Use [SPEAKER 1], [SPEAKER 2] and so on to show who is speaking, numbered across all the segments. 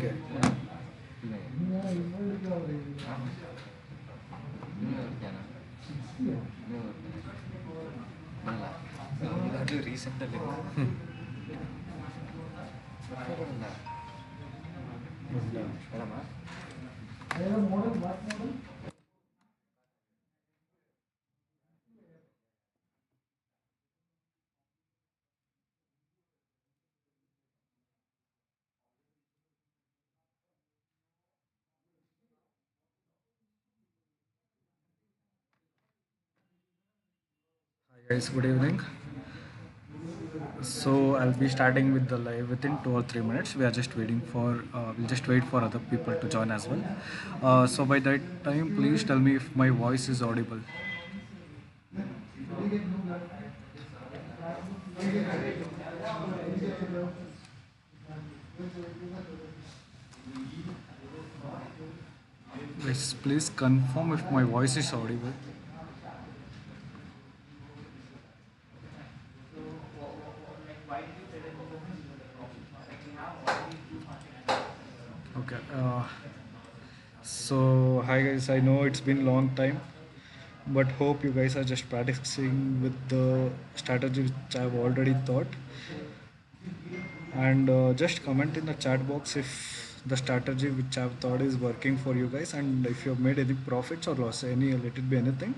[SPEAKER 1] Okay. Recent guys, good evening. So I'll be starting with the live within 2 or 3 minutes. We are just waiting for we'll just wait for other people to join as well. So by that time, please tell me if my voice is audible. Guys, please confirm if my voice is audible. Okay. So hi guys, I know it's been a long time, but hope you guys are just practicing with the strategy which I've already thought. And just comment in the chat box if the strategy which I've thought is working for you guys, and if you've made any profits or loss, any let it be anything,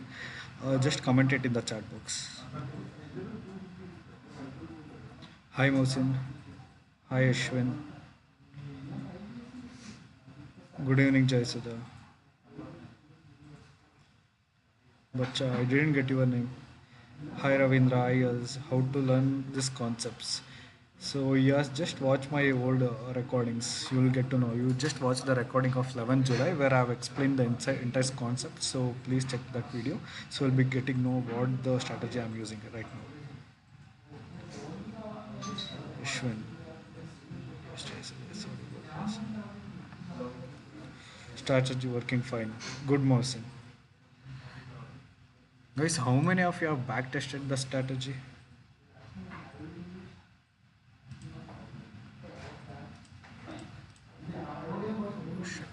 [SPEAKER 1] just comment it in the chat box. Hi Mohsin. Hi Ashwin. Good evening Jaisudha. But I didn't get your name. Hi Ravindra, IELTS, how to learn these concepts. So yes, just watch my old recordings. You will get to know. You just watch the recording of 11th July where I have explained the entire concept. So please check that video. So you'll be getting know what the strategy I'm using right now. Ishwin. Strategy working fine. Good Mohsin. Guys, how many of you have back tested the strategy? Oh, shit.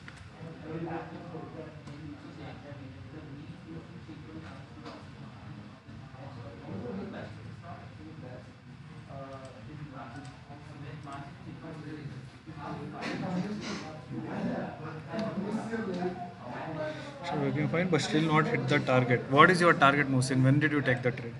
[SPEAKER 1] So working fine, but still not hit the target. What is your target, Mohsin? When did you take the trade?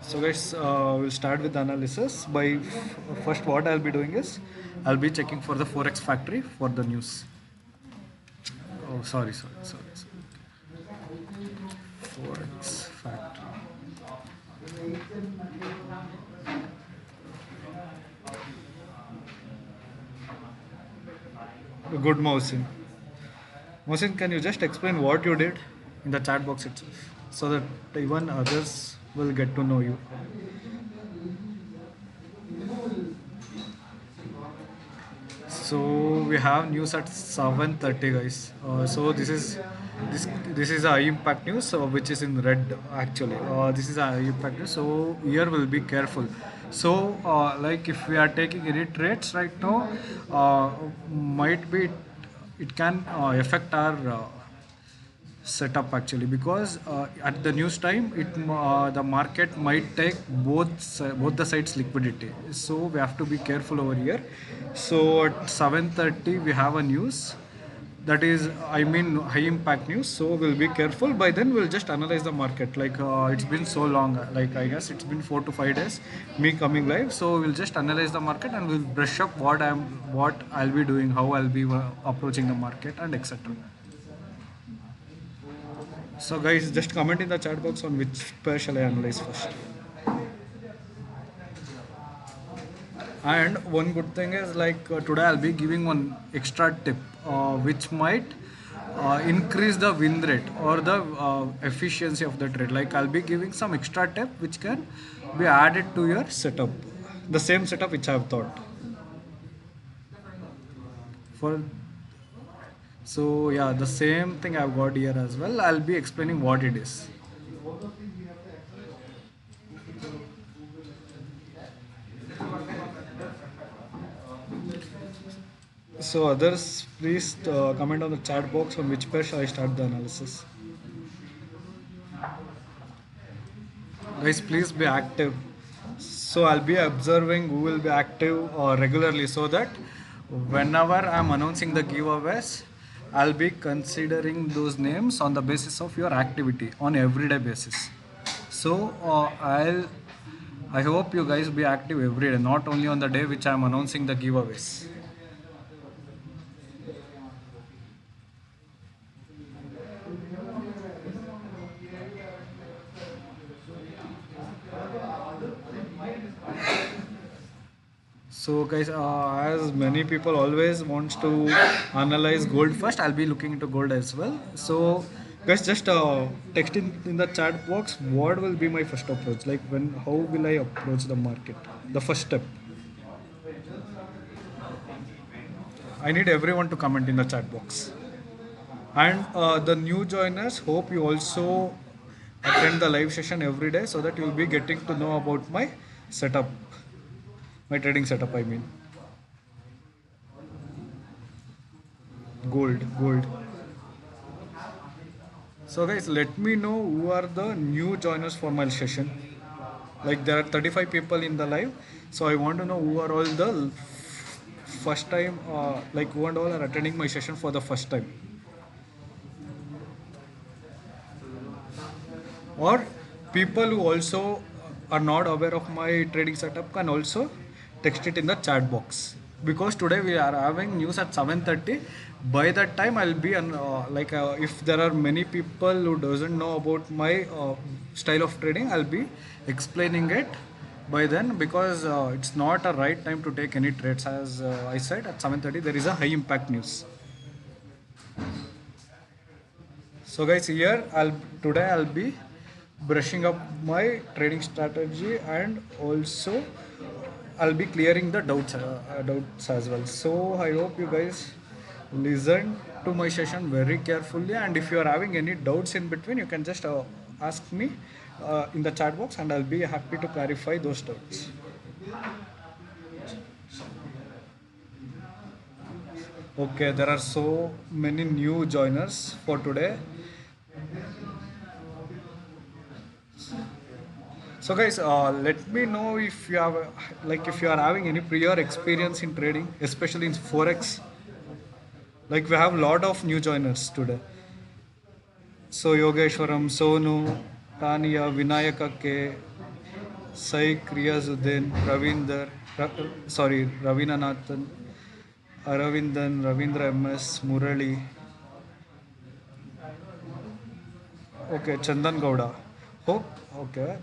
[SPEAKER 1] So guys, we'll start with the analysis. First, what I'll be doing is I'll be checking for the Forex factory for the news. Oh, sorry. Forex factory. Good, Mohsin. Mohsin, can you just explain what you did in the chat box itself, so that even others will get to know you? So we have news at 7:30, guys. So this is a high impact news, which is in red actually. This is a high impact news. So here we'll be careful. So like if we are taking any trades right now, might be it can affect our setup actually, because at the news time the market might take both the sides liquidity, so we have to be careful over here. So at 7:30 we have a news that is, I mean, high impact news, so we'll be careful. By then we'll just analyze the market, like it's been so long, like I guess it's been 4 to 5 days me coming live, so we'll just analyze the market and we'll brush up what I'll be doing, how I'll be approaching the market, and etc. So guys, just comment in the chat box on which pair shall I analyze first. And one good thing is, like today I'll be giving one extra tip, which might increase the win rate or the efficiency of the trade. Like I'll be giving some extra tip which can be added to your setup, the same setup which I've thought for. So yeah, the same thing I've got here as well. I'll be explaining what it is. So others, please comment on the chat box on which pair shall I start the analysis. Guys, please be active. So I'll be observing who will be active regularly so that whenever I'm announcing the giveaways, I'll be considering those names on the basis of your activity on everyday basis. So I hope you guys be active every day, not only on the day which I'm announcing the giveaways. So guys, as many people always wants to analyze gold first, I'll be looking into gold as well. So guys, just text in the chat box what will be my first approach. Like how will I approach the market? The first step. I need everyone to comment in the chat box. And the new joiners, hope you also attend the live session every day so that you'll be getting to know about my setup, my trading setup. I mean, gold. So guys, let me know who are the new joiners for my session. Like there are 35 people in the live, so I want to know who are all the first time, like who and all are attending my session for the first time. Or people who also are not aware of my trading setup can also text it in the chat box, because today we are having news at 7:30. By that time I'll be if there are many people who doesn't know about my style of trading, I'll be explaining it by then, because it's not a right time to take any trades. As I said, at 7:30 there is a high impact news. So guys, here I'll be brushing up my trading strategy, and also I'll be clearing the doubts as well. So I hope you guys listen to my session very carefully, and if you are having any doubts in between, you can just ask me in the chat box, and I'll be happy to clarify those doubts. Okay, there are so many new joiners for today. So guys, let me know if you have if you are having any prior experience in trading, especially in forex. Like we have a lot of new joiners today. So Yogeshwaram, Sonu, Tania, Vinayaka K, Saik, Riyazuddin, Ravinanathan, Aravindan, Ravindra MS, Murali. Okay, Chandan Gowda. Hope. Okay.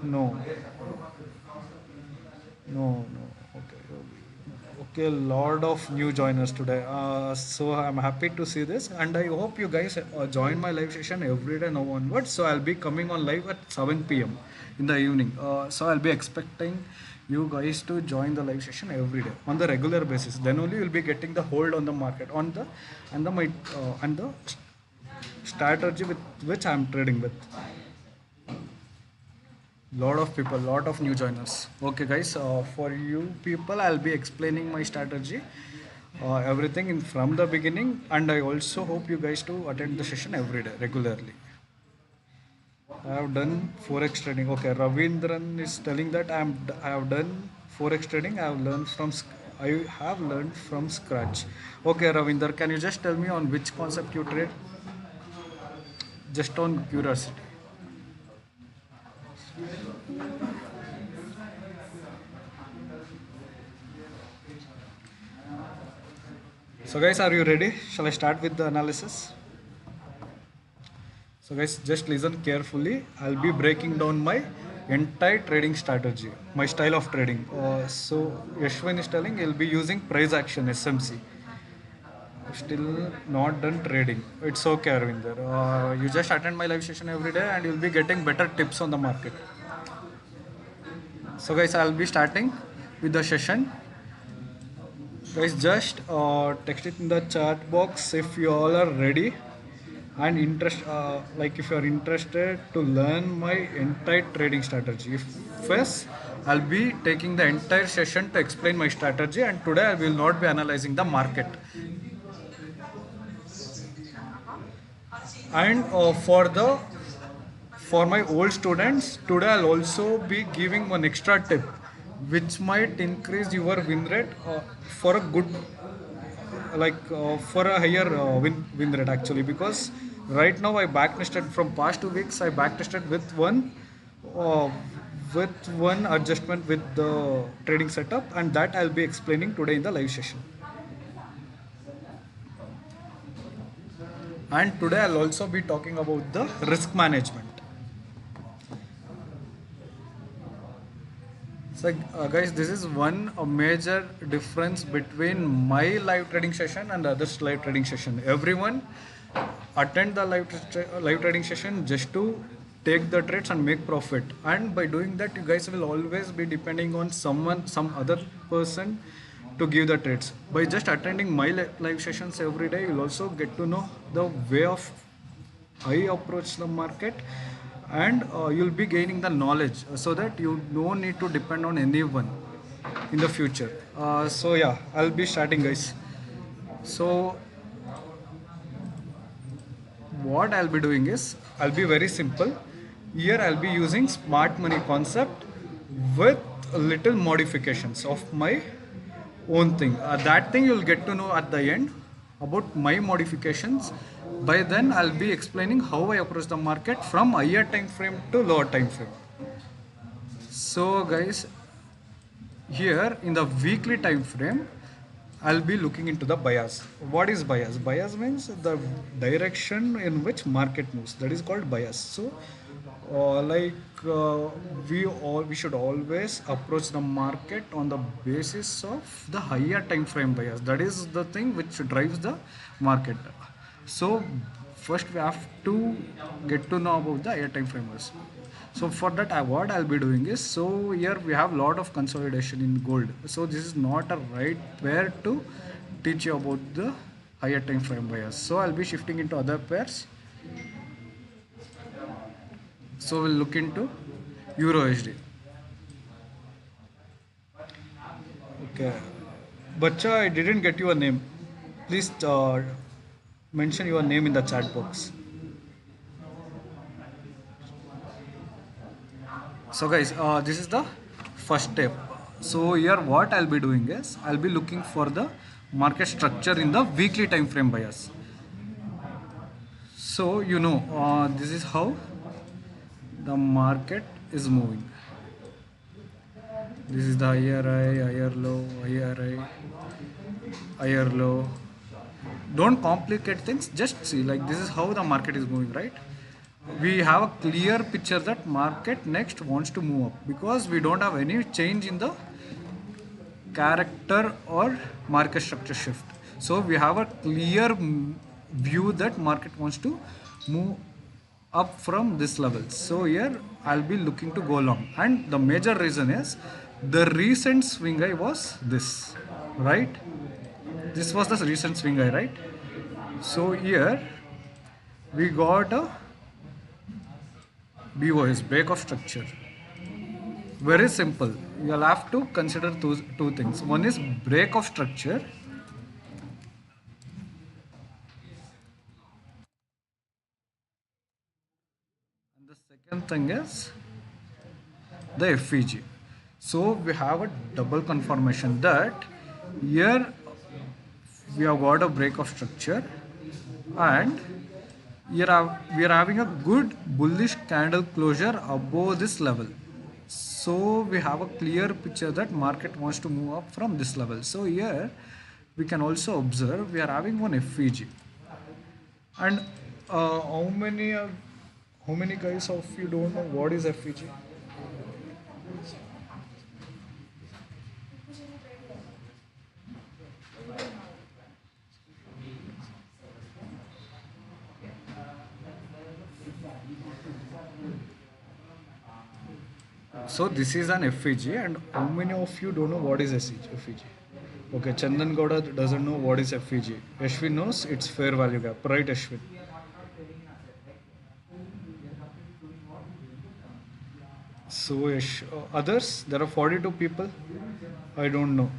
[SPEAKER 1] No. No. Okay. Okay, lot of new joiners today. So I'm happy to see this, and I hope you guys join my live session every day now onwards. So I'll be coming on live at 7 p.m. in the evening. So I'll be expecting you guys to join the live session every day on the regular basis. Then only you'll be getting the hold on the market on the and the strategy with which I'm trading with. Lot of new joiners. Okay guys, for you people I'll be explaining my strategy, everything in from the beginning, and I also hope you guys to attend the session every day regularly. I have done forex trading. Okay, Ravindran is telling that I have done forex trading. I have learned from scratch. Okay, Ravinder, can you just tell me on which concept you trade, just on curiosity? So guys, are you ready? Shall I start with the analysis? So guys, just listen carefully. I'll be breaking down my entire trading strategy, my style of trading. So Yashwin is telling he'll be using price action SMC. Still not done trading. It's okay, Arvinder. You just attend my live session every day, and you'll be getting better tips on the market. So guys, I'll be starting with the session. Guys, just text it in the chat box if you all are ready. and interest, like if you are interested to learn my entire trading strategy. If first, I'll be taking the entire session to explain my strategy, and today I will not be analyzing the market. And for my old students, today I'll also be giving one extra tip which might increase your win rate for a good, for a higher win rate actually, because right now I backtested from past 2 weeks. I backtested uh, with one adjustment with the trading setup, and that I'll be explaining today in the live session. And today I'll also be talking about the risk management. So, guys, this is one a major difference between my live trading session and others' live trading session. Everyone attend the live trading session just to take the trades and make profit. And by doing that, you guys will always be depending on some other person to give the trades. By just attending my live sessions every day, you'll also get to know the way of I approach the market, and you'll be gaining the knowledge so that you don't need to depend on anyone in the future. So yeah, I'll be starting, guys. So what I'll be doing is, I'll be very simple. Here I'll be using smart money concept with little modifications of my own thing. That thing you'll get to know at the end about my modifications. By then I'll be explaining how I approach the market from higher time frame to lower time frame. So guys, here in the weekly time frame, I'll be looking into the bias. What is bias? Bias means the direction in which market moves. That is called bias. So, we should always approach the market on the basis of the higher time frame bias. That is the thing which drives the market. So, first we have to get to know about the higher time frame bias. So for that, what I'll be doing is, so here we have lot of consolidation in gold. So this is not a right pair to teach you about the higher time frame bias. So I'll be shifting into other pairs. So we'll look into Euro HD. Okay, Bacha, I didn't get your name. Please mention your name in the chat box. So guys, this is the first step. So here what I'll be doing is, I'll be looking for the market structure in the weekly time frame bias. So this is how the market is moving. This is the higher high, higher low, higher high, higher low. Don't complicate things, just see, like this is how the market is moving, right? We have a clear picture that market next wants to move up, because we don't have any change in the character or market structure shift. So we have a clear view that market wants to move up from this level. So here I'll be looking to go long, and the major reason is the recent swing high was this, right? This was the recent swing high, right? So here we got a BOS, break of structure. Very simple. You'll have to consider two things. One is break of structure. And the second thing is the FEG. So we have a double confirmation that here we have got a break of structure, and here we are having a good bullish candle closure above this level. So we have a clear picture that market wants to move up from this level. So here we can also observe we are having one FEG. And how many guys of you don't know what is FEG? So this is an FEG, and how many of you don't know what is FEG? Okay, Chandan Gowda doesn't know what is FEG. Ashwin knows it's fair value gap, right, Ashwin? So yes, others there are 42 people. I don't know.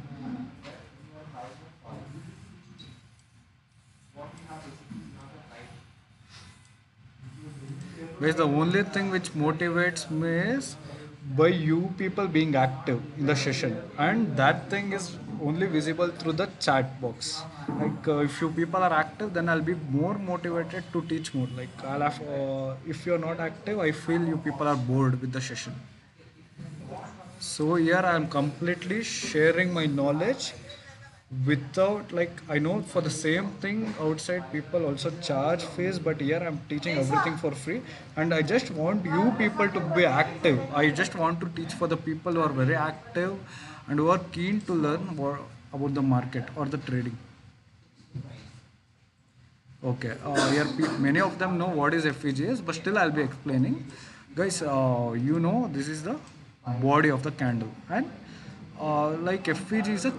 [SPEAKER 1] Guys, the only thing which motivates me is by you people being active in the session, and that thing is only visible through the chat box. Like if you people are active, then I'll be more motivated to teach more. Like I'll have, if you're not active, I feel you people are bored with the session. So here I am completely sharing my knowledge without, like, I know for the same thing outside people also charge fees, but here I'm teaching everything for free, and I just want you people to be active. I just want to teach for the people who are very active and who are keen to learn more about the market or the trading. Okay, here many of them know what is FEGS, but still I'll be explaining. Guys, you know this is the body of the candle, and like FEG is a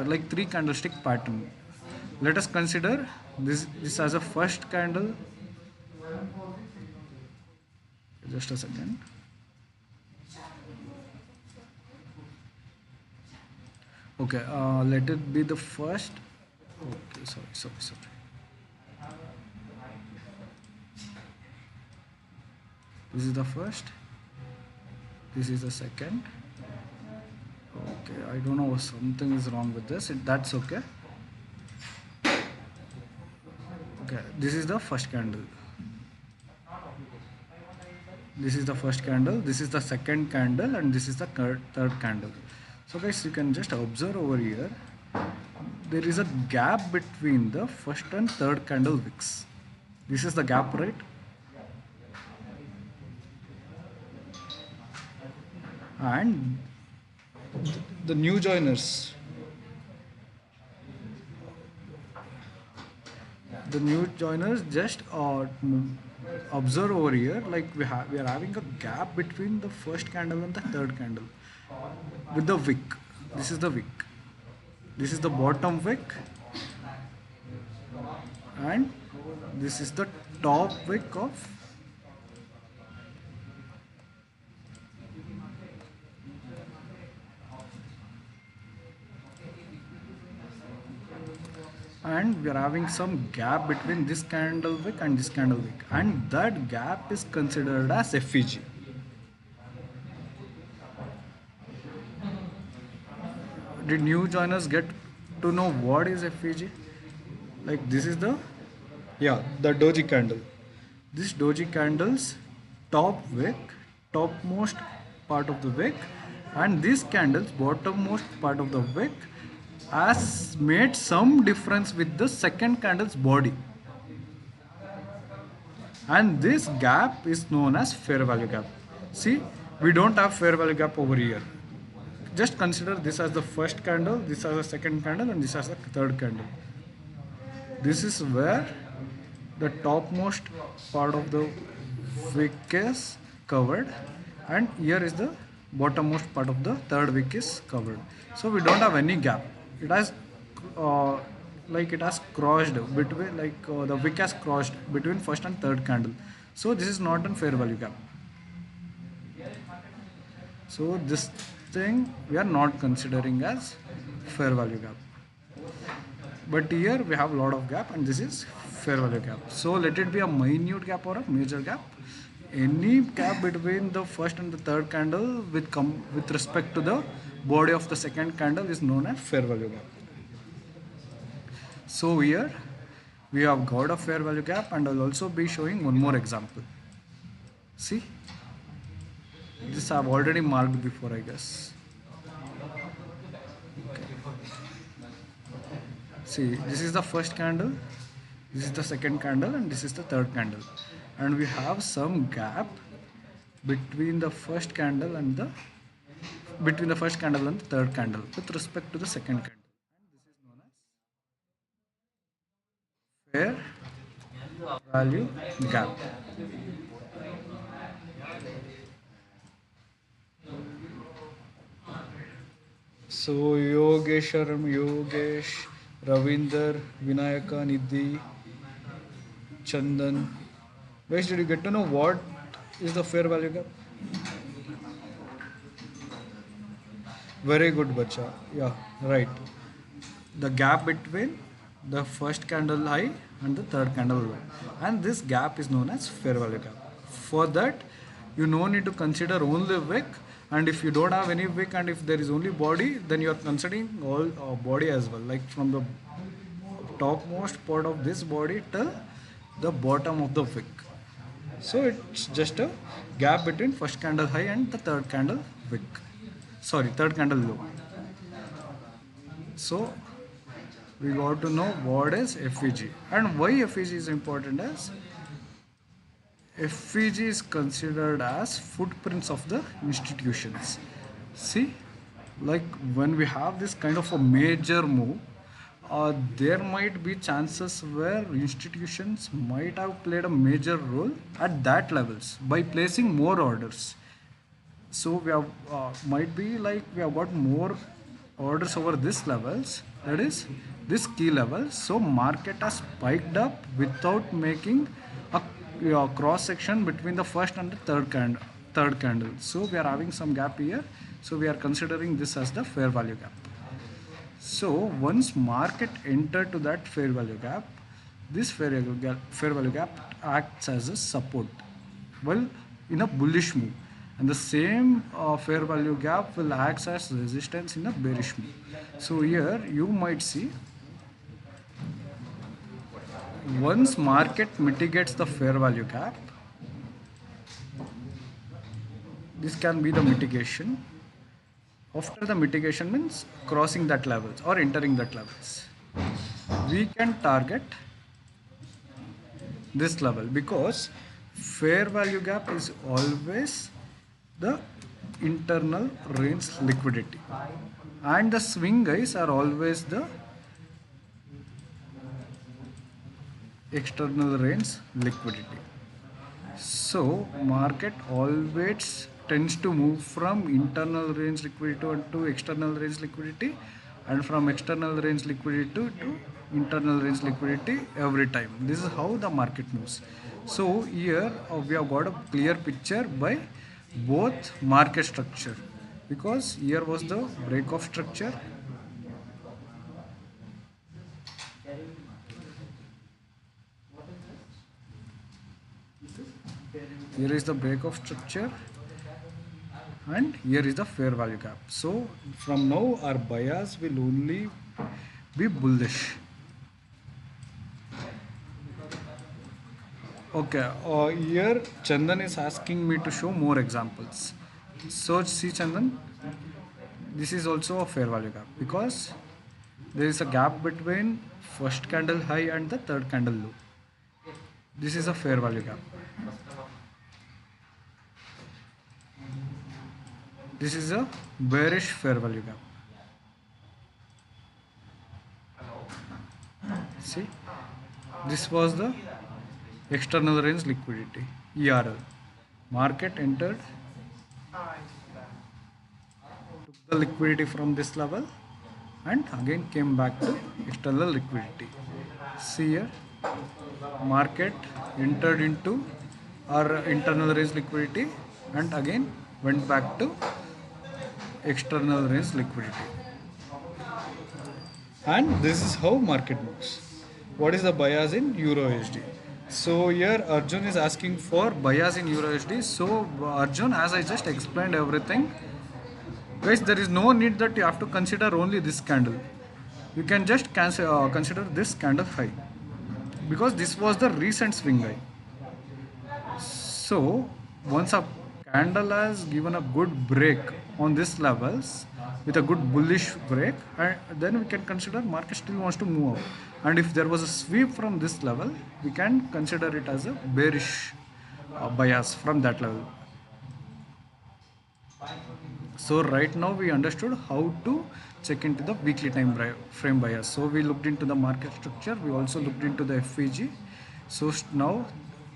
[SPEAKER 1] like three candlestick pattern. Let us consider this as a first candle. Just a second. Okay, let it be the first. Okay, sorry. This is the first. This is the second. Okay, I don't know, something is wrong with this. That's okay. Okay, this is the first candle. This is the first candle. This is the second candle, and this is the third candle. So guys, you can just observe over here. There is a gap between the first and third candle wicks. This is the gap, right? And the new joiners, just observe over here, like we are having a gap between the first candle and the third candle with the wick. This is the wick, this is the bottom wick, and this is the top wick of, and we are having some gap between this candle wick and this candle wick, and that gap is considered as FEG. Did new joiners get to know what is FEG? Like this is the, yeah, the doji candle. This doji candle's top wick, topmost part of the wick, and this candle's bottommost part of the wick has made some difference with the second candle's body, and this gap is known as fair value gap. See, we don't have fair value gap over here. Just consider this as the first candle, this as the second candle, and this as the third candle. This is where the topmost part of the wick is covered, and here is the bottommost part of the third wick is covered. So we don't have any gap. It has uh, it has crossed between, the wick has crossed between first and third candle. So this is not a fair value gap. So this thing we are not considering as fair value gap. But here we have a lot of gap, and this is fair value gap. So let it be a minute gap or a major gap. Any gap between the first and the third candle with respect to the body of the second candle is known as fair value gap. So here we have got a fair value gap, and I'll also be showing one more example. See, this I've already marked before, I guess. See, this is the first candle, this is the second candle, and this is the third candle, and we have some gap between the first candle and the third candle with respect to the second candle, and this is known as fair value gap. So Yogesh, Ravinder, Vinayaka, Nidhi, Chandan. Guys, did you get to know what is the fair value gap? Very good, bacha. Yeah, right. The gap between the first candle high and the third candle low, and this gap is known as fair value gap. For that, you no need to consider only wick, and if you don't have any wick and if there is only body, then you are considering all body as well, like from the topmost part of this body till the bottom of the wick. So it's just a gap between first candle high and the third candle wick, sorry, third candle low. So we got to know what is FEG and why FEG is important. As FEG is considered as footprints of the institutions. See, like when we have this kind of a major move, there might be chances where institutions might have played a major role at that levels by placing more orders. So we have might be like we have got more orders over this levels, that is this key level. So market has spiked up without making a cross section between the first and the third candle. So we are having some gap here, so we are considering this as the fair value gap. So once market entered to that fair value gap, this fair value gap acts as a support, well, in a bullish move, and the same fair value gap will act as resistance in a bearish move. So here you might see, once market mitigates the fair value gap, this can be the mitigation. After the mitigation means crossing that levels or entering that levels, we can target this level, because fair value gap is always the internal range liquidity, and the swing guys are always the external range liquidity. So market always tends to move from internal range liquidity to external range liquidity, and from external range liquidity to internal range liquidity every time. This is how the market moves. So here we have got a clear picture by both market structure, because here was the break of structure, here is the break of structure, and here is the fair value gap. So from now our bias will only be bullish. Okay, here Chandan is asking me to show more examples. So see Chandan, this is also a fair value gap, because there is a gap between first candle high and the third candle low. This is a fair value gap. This is a bearish fair value gap. See, this was the external range liquidity, ERL. Market entered, took the liquidity from this level, and again came back to external liquidity. See here, market entered into our internal range liquidity and again went back to external range liquidity. And this is how market moves. What is the bias in Euro USD? So here Arjun is asking for bias in Euro USD. So Arjun, as I just explained everything, guys, there is no need that you have to consider only this candle. You can just consider this candle high, because this was the recent swing high. So once a candle has given a good break on this levels with a good bullish break, and then we can consider market still wants to move up. And if there was a sweep from this level, we can consider it as a bearish bias from that level. So right now we understood how to check into the weekly time frame bias. So we looked into the market structure, we also looked into the FEG. So now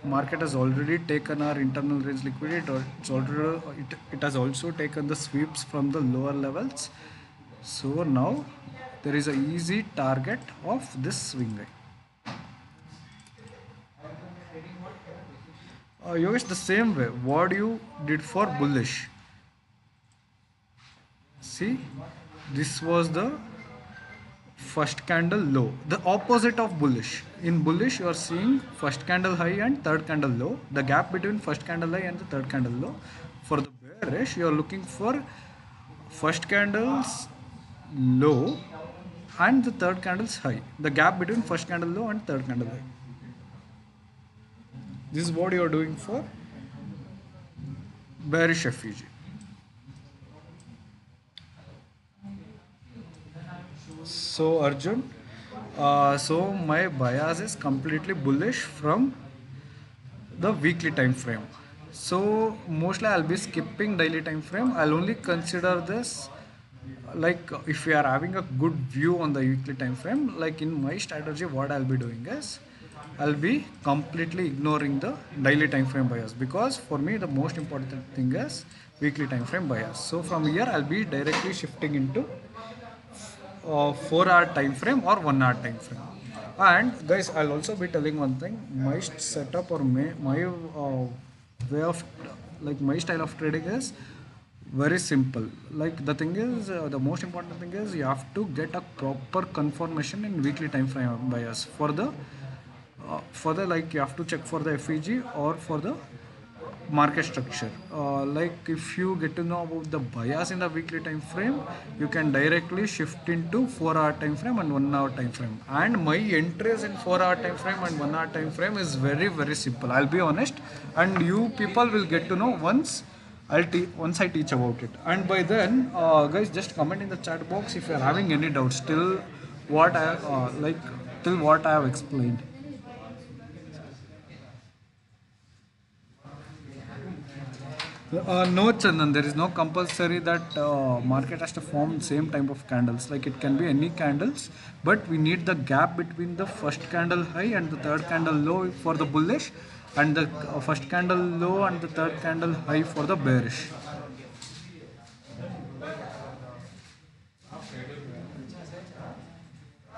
[SPEAKER 1] market has already taken our internal range liquidity, or it has also taken the sweeps from the lower levels. So now there is an easy target of this swing high. Yogesh, the same way what you did for bullish. See, this was the first candle low, the opposite of bullish. In bullish you are seeing first candle high and third candle low, the gap between first candle high and the third candle low. For the bearish you are looking for first candles low and the third candles high, the gap between first candle low and third candle high. This is what you are doing for bearish FEG. So Arjun, so my bias is completely bullish from the weekly time frame. So mostly I'll be skipping daily time frame. I'll only consider this like if we are having a good view on the weekly time frame. Like in my strategy, what I'll be doing is I'll be completely ignoring the daily time frame bias, because for me the most important thing is weekly time frame bias. So from here I'll be directly shifting into 4 hour time frame or 1 hour time frame. And guys, I'll also be telling one thing: my setup or my way of like my style of trading is very simple. Like the thing is, the most important thing is you have to get a proper confirmation in weekly time frame bias for the like you have to check for the FEG or for the market structure. Like if you get to know about the bias in the weekly time frame, you can directly shift into 4 hour time frame and 1 hour time frame. And my entries in 4 hour time frame and 1 hour time frame is very simple, I'll be honest, and you people will get to know once once I teach about it. And by then, guys, just comment in the chat box if you are having any doubts till what I till what I have explained. No, Chandan, there is no compulsory that market has to form same type of candles. Like it can be any candles, but we need the gap between the first candle high and the third candle low for the bullish, and the first candle low and the third candle high for the bearish.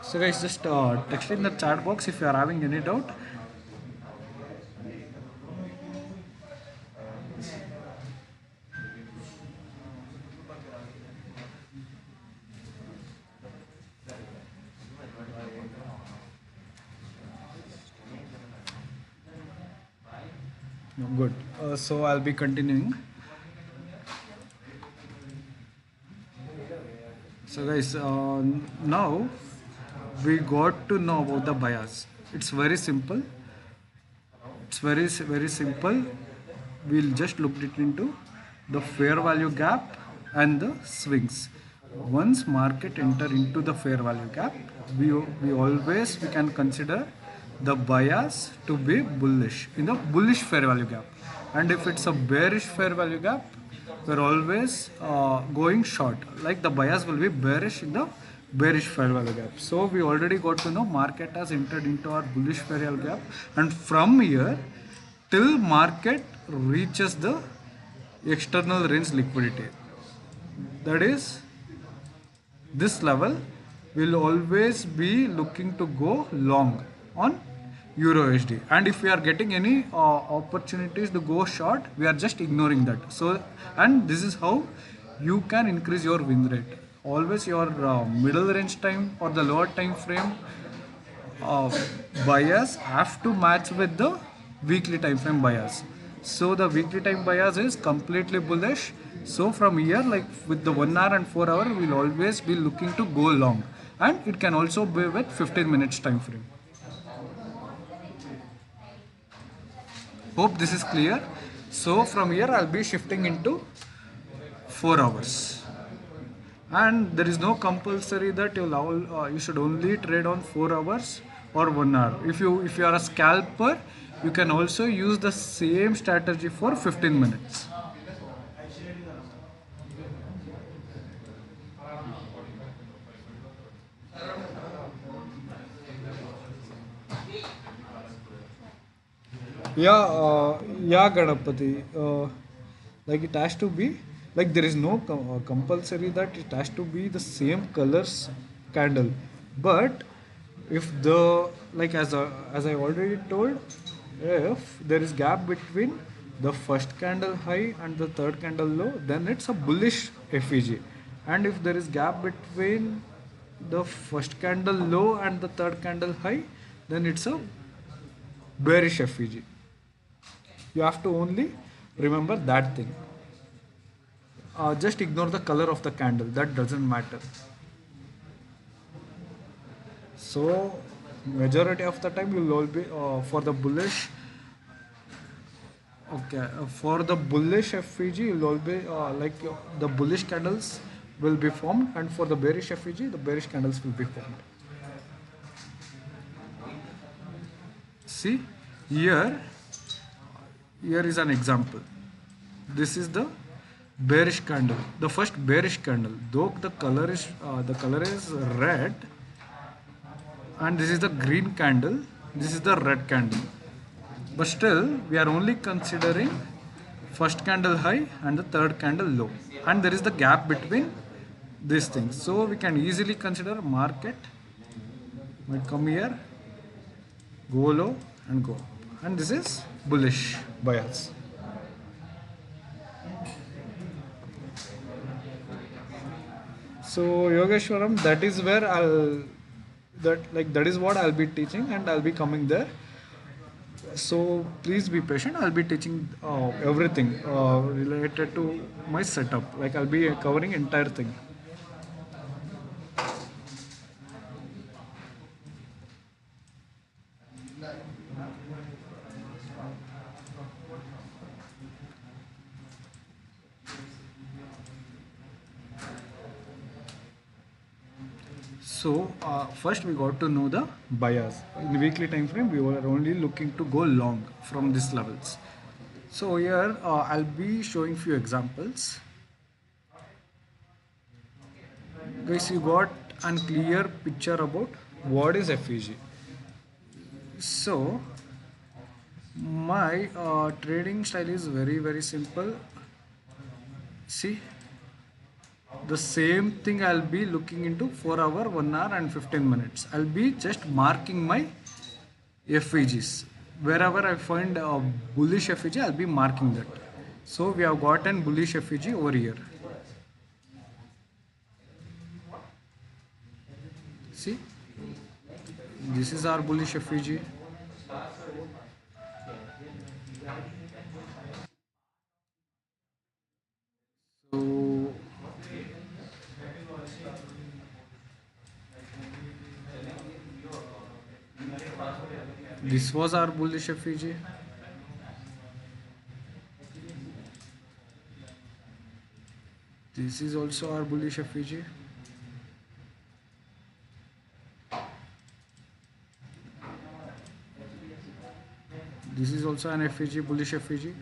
[SPEAKER 1] So guys, just text in the chat box if you are having any doubt. No, good. So I'll be continuing. So guys, now we got to know about the bias. It's very simple. It's very simple. We'll just look it into the fair value gap and the swings. Once market enter into the fair value gap, we can consider the bias to be bullish in the bullish fair value gap. And if it's a bearish fair value gap, we're always going short. Like the bias will be bearish in the bearish fair value gap. So we already got to know market has entered into our bullish fair value gap, and from here till market reaches the external range liquidity, that is this level, will always be looking to go long on Euro USD. And if we are getting any opportunities to go short, we are just ignoring that. So, and this is how you can increase your win rate. Always your middle range time or the lower time frame bias have to match with the weekly time frame bias. So the weekly time bias is completely bullish. So from here, like with the 1 hour and 4 hour, we'll always be looking to go long, and it can also be with 15 minutes time frame. Hope this is clear. So from here I'll be shifting into 4 hours, and there is no compulsory that you should only trade on 4 hours or 1 hour. If you are a scalper, you can also use the same strategy for 15 minutes. Yeah, Ganapati. Like it has to be, like there is no compulsory that it has to be the same colors candle. But if the like as I already told, if there is gap between the first candle high and the third candle low, then it's a bullish FEG. and if there is gap between the first candle low and the third candle high, then it's a bearish FVG. You have to only remember that thing. Just ignore the color of the candle, that doesn't matter. So majority of the time you will all be for the bullish. Okay, for the bullish FVG, you'll always the bullish candles will be formed, and for the bearish FVG, the bearish candles will be formed. See, here, here is an example. This is the bearish candle, the first bearish candle. Though the color is red, and this is the green candle. This is the red candle. But still, we are only considering first candle high and the third candle low, and there is the gap between these things. So we can easily consider market might come here, go low and go up, and this is bullish bias. So Yogeshwaram, that is where that is what I'll be teaching, and I'll be coming there. So please be patient. I'll be teaching everything related to my setup. Like I'll be covering entire thing. So first we got to know the bias. In the weekly time frame, we were only looking to go long from these levels. So here I'll be showing few examples. Guys, you got a clear picture about what is FEG. So my trading style is very simple. See, the same thing I'll be looking into 4 hour, 1 hour and 15 minutes. I'll be just marking my FEGs. Wherever I find a bullish FEG, I'll be marking that. So we have got an bullish FEG over here. See, this is our bullish FEG. So this was our bullish FEG. This is also our bullish FEG. This is also an FEG, bullish FEG.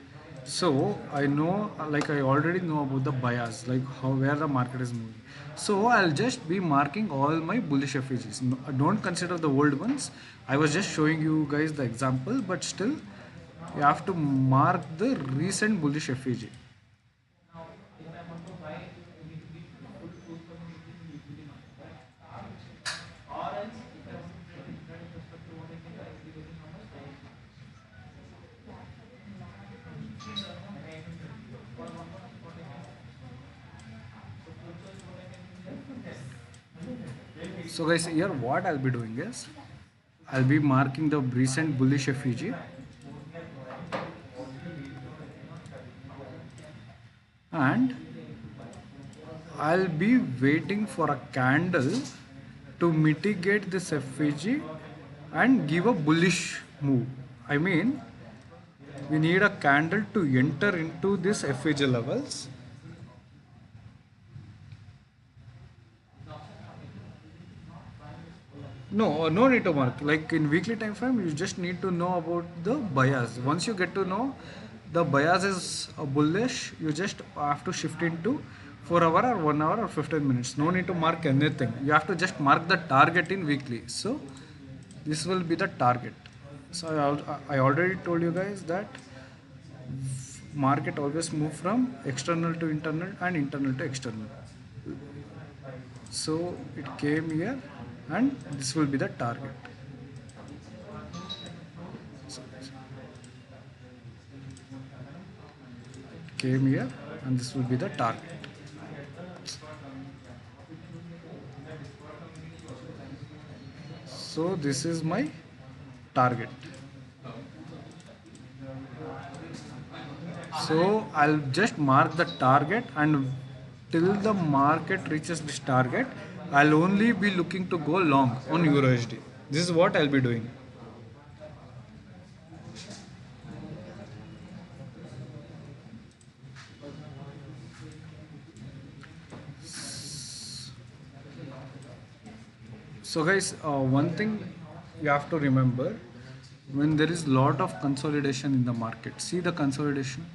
[SPEAKER 1] So I know, like I already know about the bias, like where the market is moving. So I'll just be marking all my bullish FEGs. No, don't consider the old ones. I was just showing you guys the example, but still you have to mark the recent bullish FEG. So guys, here what I'll be doing is I'll be marking the recent bullish FEG, and I'll be waiting for a candle to mitigate this FEG and give a bullish move. I mean, we need a candle to enter into this FEG levels. No need to mark. Like in weekly time frame, you just need to know about the bias. Once you get to know the bias is bullish, you just have to shift into 4 hour or 1 hour or 15 minutes. No need to mark anything. You have to just mark the target in weekly. So this will be the target. So I already told you guys that market always move from external to internal and internal to external. So it came here, and this will be the target. So it came here, and this will be the target. So this is my target. So I'll just mark the target, and till the market reaches this target, I'll only be looking to go long on EURUSD. This is what I'll be doing. So guys, one thing you have to remember, when there is lot of consolidation in the market, see the consolidation.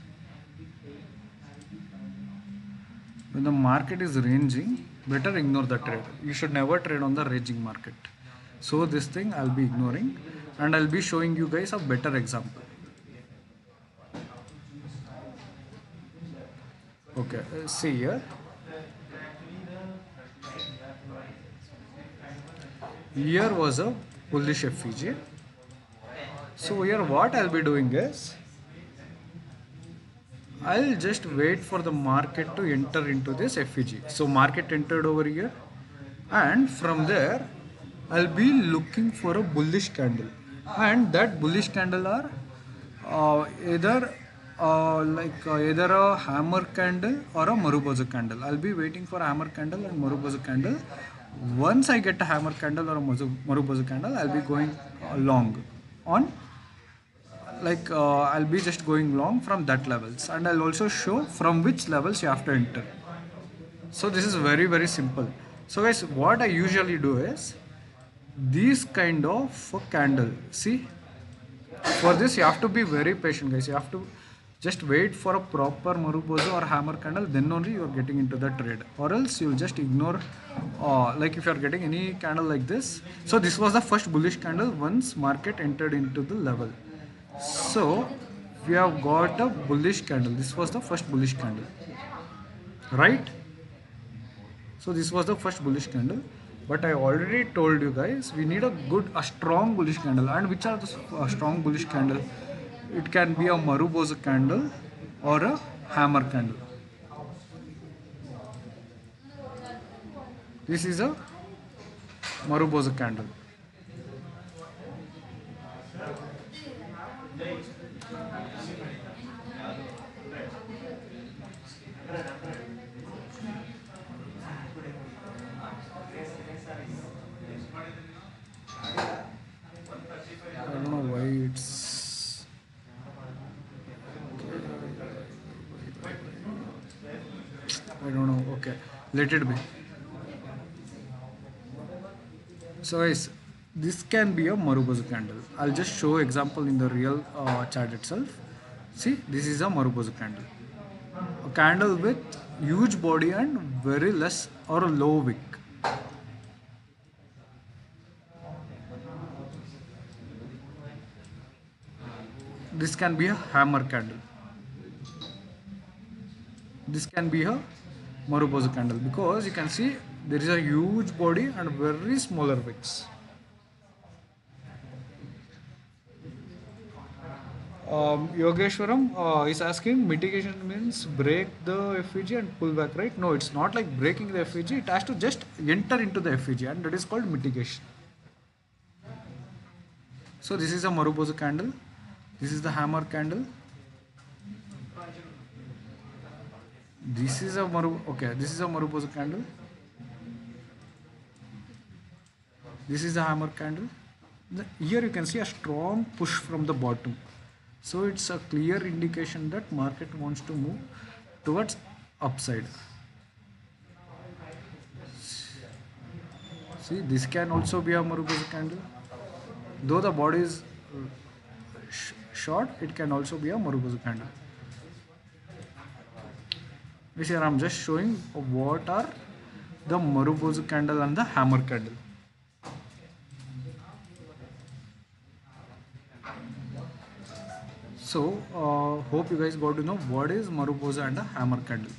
[SPEAKER 1] When the market is ranging, better ignore the trade. You should never trade on the ranging market. So this thing I'll be ignoring, and I'll be showing you guys a better example. Okay, see here. Here was a bullish FEG. So here what I'll be doing is, I'll just wait for the market to enter into this FEG. So market entered over here, and from there I'll be looking for a bullish candle, and that bullish candle are either either a hammer candle or a Marubozu candle. I'll be waiting for a hammer candle and Marubozu candle. Once I get a hammer candle or a Marubozu candle, I'll be going long on, I'll be just going long from that levels, and I'll also show from which levels you have to enter. So this is very simple. So guys, what I usually do is this kind of a candle. See, for this you have to be very patient, guys. You have to just wait for a proper Marubozu or hammer candle, then only you are getting into the trade, or else you'll just ignore like if you are getting any candle like this. So this was the first bullish candle once market entered into the level. So we have got a bullish candle. This was the first bullish candle, right? So this was the first bullish candle, but I already told you guys we need a strong bullish candle. And which are the strong bullish candle? It can be a Marubozu candle or a hammer candle. This is a Marubozu candle. I don't know why it's I don't know. Okay, let it be. So guys, this can be a Marubozu candle. I'll just show example in the real chart itself. See, this is a Marubozu candle. A candle with huge body and very less or low wick. This can be a hammer candle. This can be a Marubozu candle, because you can see there is a huge body and very smaller wicks. Yogeshwaram is asking, mitigation means break the FEG and pull back, right? No, it's not like breaking the FEG. It has to just enter into the FEG, and that is called mitigation. So this is a Marubozu candle. This is the hammer candle. This is a this is a Marubozu candle. This is a hammer candle. Here you can see a strong push from the bottom. So it's a clear indication that market wants to move towards upside. See, this can also be a Marubozu candle. Though the body is short, it can also be a Marubozu candle. This here I'm just showing what are the Marubozu candle and the hammer candle. So hope you guys got to know what is Marubozu and a hammer candle.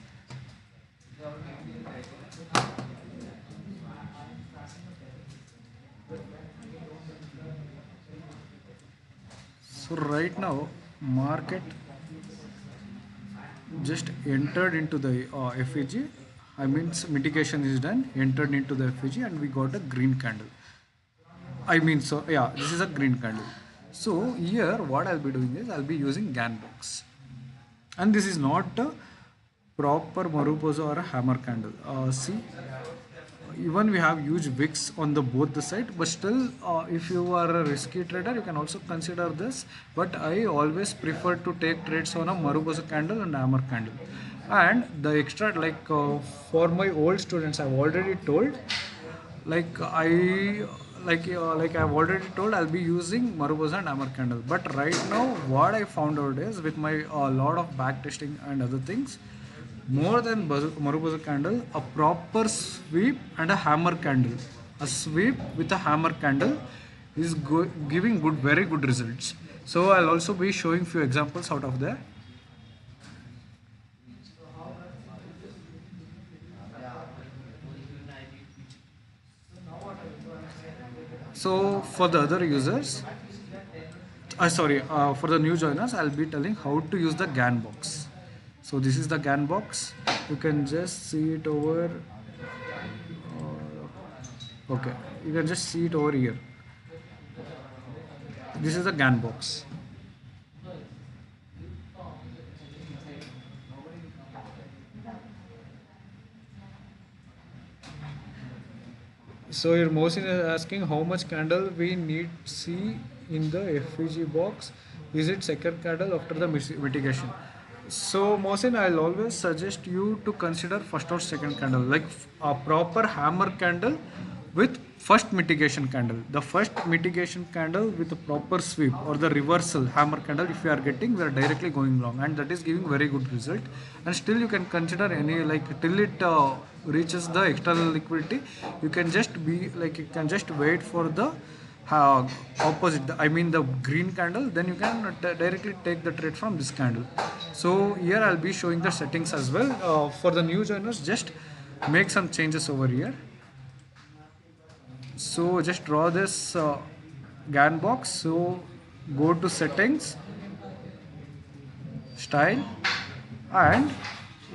[SPEAKER 1] So right now market just entered into the FEG. I mean mitigation is done, entered into the FEG, and we got a green candle. I mean, so yeah, this is a green candle. So here, what I'll be doing is I'll be using Gann box, and this is not a proper Marubozu or a hammer candle. See, even we have huge wicks on the both the side, but still, if you are a risky trader, you can also consider this. But I always prefer to take trades on a Marubozu candle and hammer candle. And the extra, like for my old students, I've already told, like like I've already told, I'll be using Marubozu and hammer candle. But right now, what I found out is with my lot of back testing and other things, more than Marubozu candle, a proper sweep and a hammer candle. A sweep with a hammer candle is giving very good results. So I'll also be showing few examples out of there. So for the other users, for the new joiners, I'll be telling how to use the Gann box. So this is the Gann box. You can just see it over. Okay, you can just see it over here. This is the Gann box. So your Mohsin is asking how much candle we need see in the FVG box. Is it second candle after the mitigation? So Mohsin, I'll always suggest you to consider first or second candle, like a proper hammer candle with first mitigation candle. The first mitigation candle with a proper sweep, or the reversal hammer candle, if you are getting, we are directly going long, and that is giving very good result. And still you can consider any, like till it reaches the external liquidity, you can just be like, you can just wait for the opposite, I mean the green candle, then you can directly take the trade from this candle. So here I'll be showing the settings as well. For the new joiners, just make some changes over here. So just draw this Gann box. So go to settings, style, and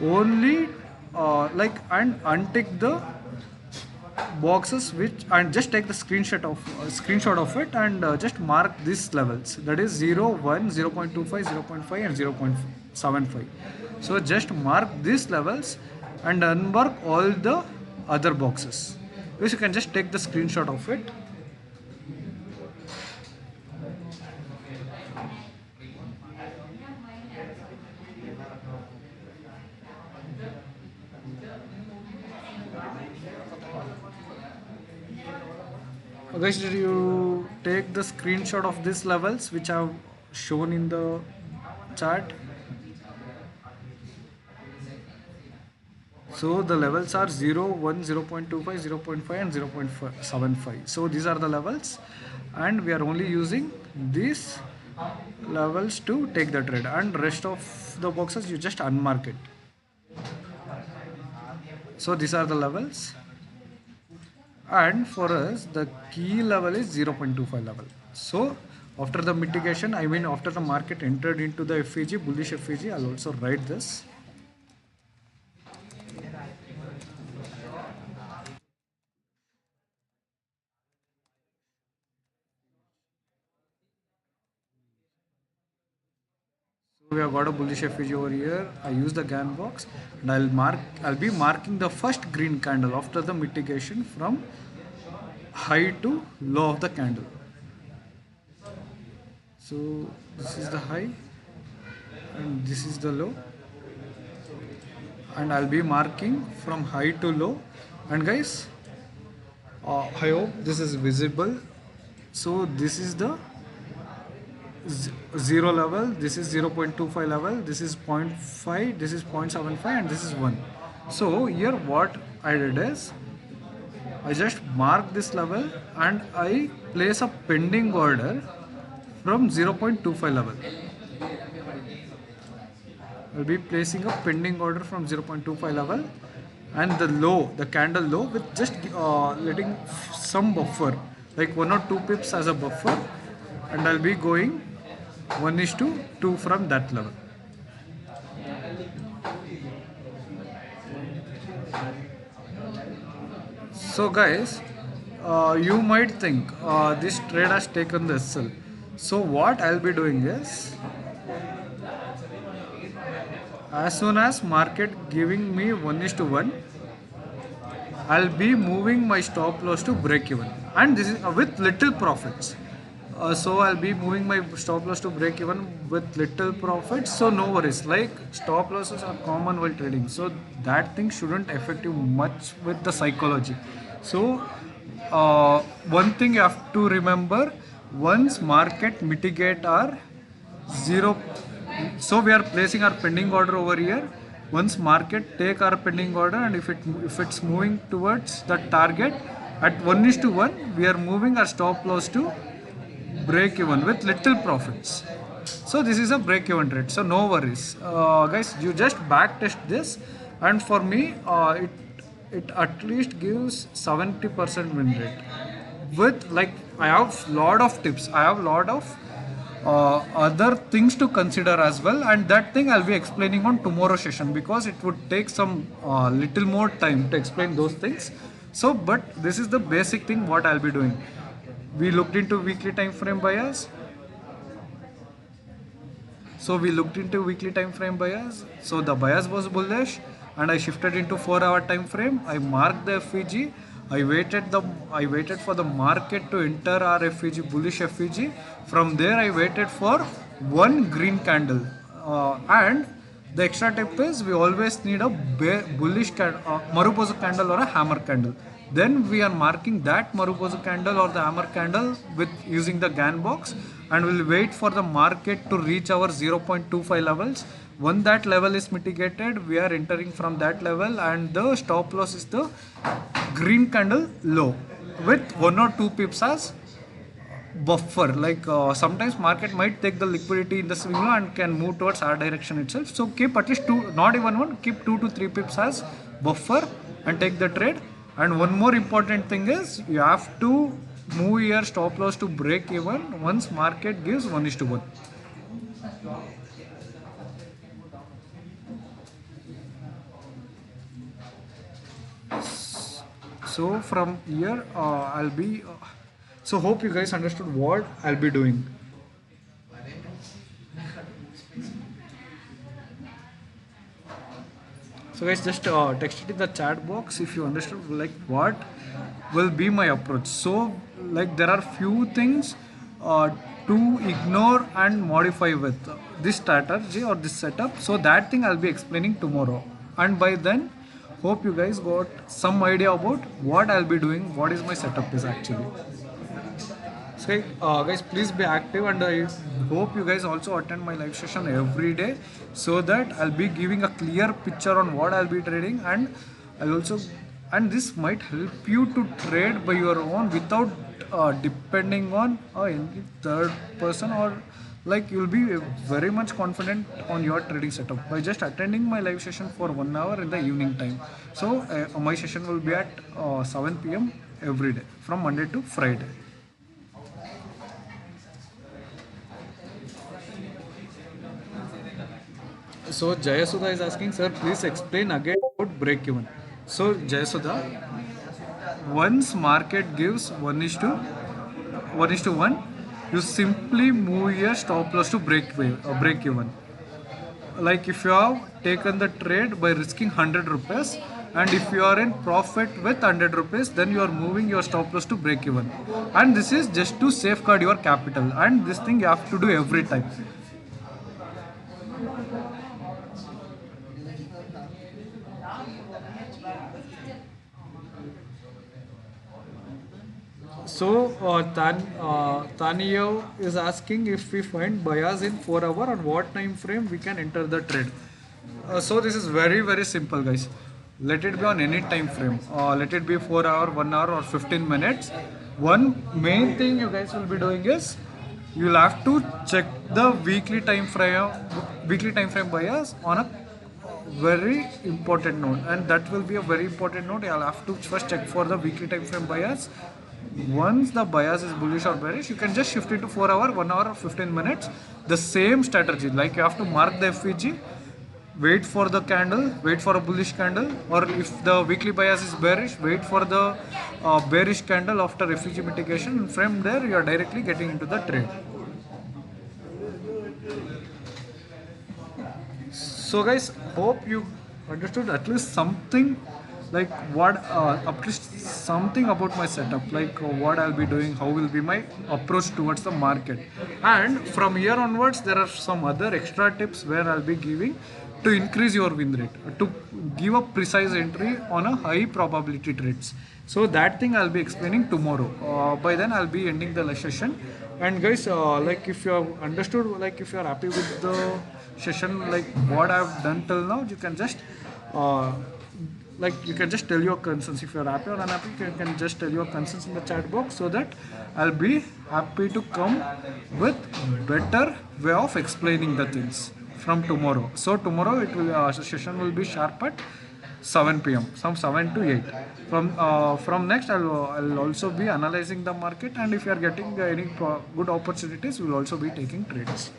[SPEAKER 1] only and untick the boxes which, and just take the screenshot of it, and just mark these levels, that is 0, 1, 0 0.25, 0 0.5 and 0.75. So just mark these levels and unmark all the other boxes. Yes, you can just take the screenshot of it. Guys, did you take the screenshot of these levels which I have shown in the chart? So the levels are 0, 1, 0 0.25, 0 0.5 and 0 0.75. So these are the levels, and we are only using these levels to take the trade, and rest of the boxes you just unmark it. So these are the levels, and for us the key level is 0.25 level. So after the mitigation, I mean after the market entered into the FVG, bullish FVG, I'll also write this. We have got a bullish FVG over here. I use the Gann box, and I'll be marking the first green candle after the mitigation from high to low of the candle. So this is the high and this is the low, and I'll be marking from high to low. And guys, I hope this is visible. So this is the 0 level, this is 0.25 level, this is 0.5, this is 0.75 and this is 1. So here what I did is I just mark this level and I place a pending order from 0.25 level. I'll be placing a pending order from 0.25 level, and the low, the candle low, with just letting some buffer, like 1 or 2 pips as a buffer, and I'll be going 1:2 from that level. So guys, You might think this trade has taken the SL. So what I'll be doing is, as soon as market giving me 1:1, I'll be moving my stop loss to break even, and this is with little profits. So I'll be moving my stop loss to break even with little profits. So no worries. Like stop losses are common while trading, so that thing shouldn't affect you much with the psychology. So one thing you have to remember: once market mitigate our zero, so we are placing our pending order over here. Once market take our pending order, and if it's moving towards the target at 1:1, we are moving our stop loss to break even with little profits. So this is a break even trade, so no worries, guys. You just back test this, and for me it at least gives 70% win rate. With like, I have lot of tips, I have lot of other things to consider as well, and that thing I'll be explaining on tomorrow session, because it would take some little more time to explain those things. So but this is the basic thing what I'll be doing. We looked into weekly time frame bias. So we looked into weekly time frame bias. So the bias was bullish, and I shifted into 4-hour time frame. I marked the FVG. I waited for the market to enter our FVG, bullish FVG. From there I waited for one green candle. And the extra tip is, we always need a bullish Marubozu candle or a hammer candle. Then we are marking that Marubozu candle or the hammer candle with using the Gann box, and we'll wait for the market to reach our 0.25 levels. When that level is mitigated, we are entering from that level, and the stop loss is the green candle low with 1 or 2 pips as buffer. Like sometimes market might take the liquidity in the swing low and can move towards our direction itself. So keep at least two, not even one, keep 2 to 3 pips as buffer and take the trade. And one more important thing is, you have to move your stop loss to break even once market gives 1:1. So from here I'll be so hope you guys understood what I'll be doing. So guys, just text it in the chat box if you understood like what will be my approach. So like, there are few things to ignore and modify with this strategy or this setup. So that thing I'll be explaining tomorrow, and by then hope you guys got some idea about what I'll be doing, what is my setup is actually. So guys, please be active, and I hope you guys also attend my live session every day, so that I'll be giving a clear picture on what I'll be trading, and I'll also, and this might help you to trade by your own without depending on any third person, or like, you'll be very much confident on your trading setup by just attending my live session for 1 hour in the evening time. So my session will be at 7 p.m. every day from Monday to Friday. So Jayasudha is asking, sir, please explain again about break even. So Jayasudha, once market gives 1:1, you simply move your stop loss to break even. Like, if you have taken the trade by risking 100 rupees, and if you are in profit with 100 rupees, then you are moving your stop loss to break even. And this is just to safeguard your capital, and this thing you have to do every time. So Taniyo is asking, if we find bias in 4 hour, on what time frame we can enter the trade. So this is very simple, guys. Let it be on any time frame. Let it be 4 hour, 1 hour, or 15 minutes. One main thing you guys will be doing is, you'll have to check the weekly time frame bias on a very important note, and that will be a very important note. You'll have to first check for the weekly time frame bias. Once the bias is bullish or bearish, you can just shift it to 4 hour, 1 hour, or 15 minutes. The same strategy, like, you have to mark the FVG, wait for the candle, wait for a bullish candle, or if the weekly bias is bearish, wait for the bearish candle after refugee mitigation, and from there you are directly getting into the trade. So guys, hope you understood at least something, like what at least something about my setup, like what I'll be doing, how will be my approach towards the market. And from here onwards there are some other extra tips where I'll be giving to increase your win rate, to give a precise entry on a high probability trades. So that thing I'll be explaining tomorrow. By then I'll be ending the session. And guys, like if you have understood, like if you are happy with the session, like what I've done till now, you can just uh, you can just tell your concerns. If you're happy or unhappy, you can just tell your concerns in the chat box, so that I'll be happy to come with better way of explaining the things from tomorrow. So tomorrow it will session will be sharp at 7 p.m. from 7 to 8. From next I'll also be analyzing the market, and if you are getting any good opportunities, we'll also be taking trades.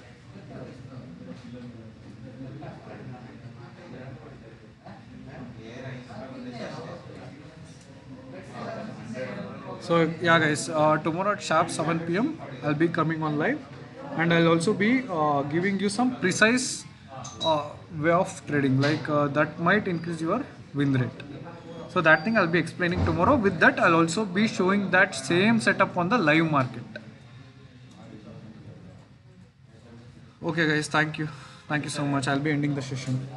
[SPEAKER 1] So yeah guys, tomorrow at sharp 7 p.m. I'll be coming on live, and I'll also be giving you some precise way of trading, like that might increase your win rate. So that thing I'll be explaining tomorrow. With that, I'll also be showing that same setup on the live market. Okay guys, thank you so much. I'll be ending the session.